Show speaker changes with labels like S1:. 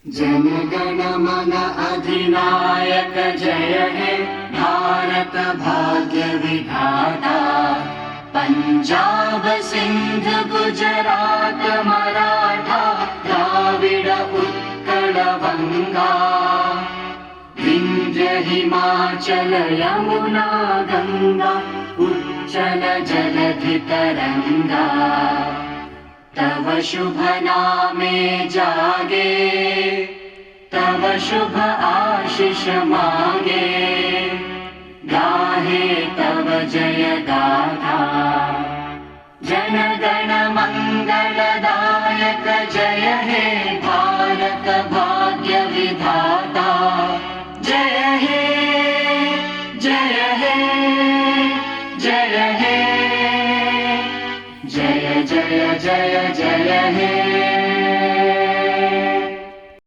S1: जन गण मन अधिनायक जय हे भारत भाग्य विधाता। पंजाब सिंध गुजरात मराठा द्राविड उत्कल बंगा। विंध्य हिमाचल यमुना गंगा उच्चल जलधि तरंगा। तव शुभ नामे जागे तव शुभ आशीष मांगे। गाहे तव जय गाथा जन गण मंगलदायक जय हे भारत भाग्य विधाता। जय हे जय हे जय हे जय जय जय जय हे।